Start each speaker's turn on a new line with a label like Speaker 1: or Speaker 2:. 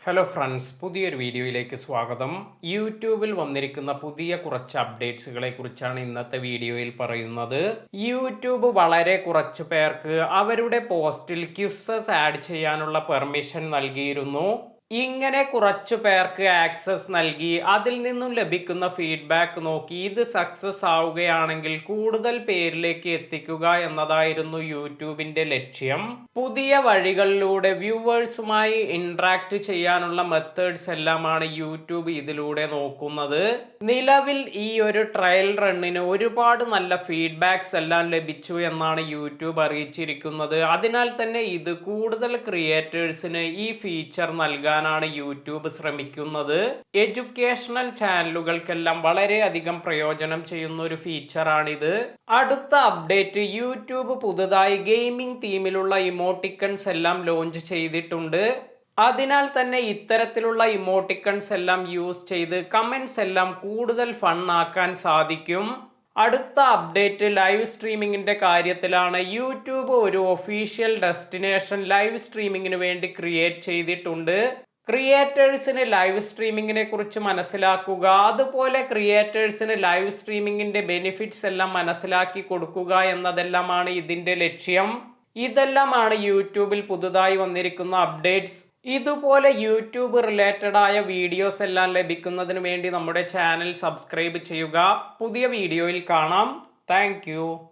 Speaker 1: Hello friends, പുതിയൊരു വീഡിയോയിലേക്ക് സ്വാഗതം. യൂട്യൂബിൽ വന്നിരിക്കുന്ന പുതിയ കുറച്ച് അപ്ഡേറ്റ്സുകളെ കുറിച്ചാണ് ഇന്നത്തെ വീഡിയോയിൽ പറയുന്നത്. യൂട്യൂബ് വളരെ കുറച്ച് പേർക്ക് അവരുടെ പോസ്റ്റിൽ ക്വിസസ് ആഡ് ചെയ്യാനുള്ള പെർമിഷൻ നൽകിയിരുന്നു. ഇങ്ങനെ കുറച്ചു പേർക്ക് ആക്സസ് നൽകി അതിൽ നിന്നും ലഭിക്കുന്ന ഫീഡ്ബാക്ക് നോക്കി ഇത് സക്സസ് ആവുകയാണെങ്കിൽ കൂടുതൽ പേരിലേക്ക് എത്തിക്കുക എന്നതായിരുന്നു യൂട്യൂബിന്റെ ലക്ഷ്യം. പുതിയ വഴികളിലൂടെ വ്യൂവേഴ്സുമായി ഇന്ററാക്ട് ചെയ്യാനുള്ള മെത്തേഡ്സ് എല്ലാമാണ് യൂട്യൂബ് ഇതിലൂടെ നോക്കുന്നത്. നിലവിൽ ഈ ഒരു ട്രയൽ റണ്ണിന് ഒരുപാട് നല്ല ഫീഡ്ബാക്സ് എല്ലാം ലഭിച്ചു എന്നാണ് യൂട്യൂബ് അറിയിച്ചിരിക്കുന്നത്. അതിനാൽ തന്നെ ഇത് കൂടുതൽ ക്രിയേറ്റേഴ്സിന് ഈ ഫീച്ചർ നൽകാനാണ് യൂട്യൂബ് ശ്രമിക്കുന്നത്. എഡ്യൂക്കേഷണൽ ചാനലുകൾക്കെല്ലാം വളരെയധികം പ്രയോജനം ചെയ്യുന്ന ഒരു ഫീച്ചറാണിത്. അടുത്ത അപ്ഡേറ്റ്, യൂട്യൂബ് പുതുതായി ഗെയിമിംഗ് തീമിലുള്ള ഇമോട്ടിക്കൺസ് എല്ലാം ലോഞ്ച് ചെയ്തിട്ടുണ്ട്. അതിനാൽ തന്നെ ഇത്തരത്തിലുള്ള ഇമോട്ടിക്കൺസ് എല്ലാം യൂസ് ചെയ്ത് കമന്റ്സ് എല്ലാം കൂടുതൽ ഫൺ ആക്കാൻ സാധിക്കും. അടുത്ത അപ്ഡേറ്റ് ലൈവ് സ്ട്രീമിങ്ങിന്റെ കാര്യത്തിലാണ്. യൂട്യൂബ് ഒരു ഒഫീഷ്യൽ ഡെസ്റ്റിനേഷൻ ലൈവ് സ്ട്രീമിങ്ങിന് വേണ്ടി ക്രിയേറ്റ് ചെയ്തിട്ടുണ്ട്. ക്രിയേറ്റേഴ്സിന് ലൈവ് സ്ട്രീമിങ്ങിനെ കുറിച്ച് മനസ്സിലാക്കുക, അതുപോലെ ക്രിയേറ്റേഴ്സിന് ലൈവ് സ്ട്രീമിങ്ങിന്റെ ബെനിഫിറ്റ്സ് എല്ലാം മനസ്സിലാക്കി കൊടുക്കുക എന്നതെല്ലാമാണ് ഇതിന്റെ ലക്ഷ്യം. ഇതെല്ലാമാണ് യൂട്യൂബിൽ പുതുതായി വന്നിരിക്കുന്ന അപ്ഡേറ്റ്സ്. ഇതുപോലെ യൂട്യൂബ് റിലേറ്റഡ് ആയ വീഡിയോസ് എല്ലാം ലഭിക്കുന്നതിന് വേണ്ടി നമ്മുടെ ചാനൽ സബ്സ്ക്രൈബ് ചെയ്യുക. പുതിയ വീഡിയോയിൽ കാണാം. താങ്ക്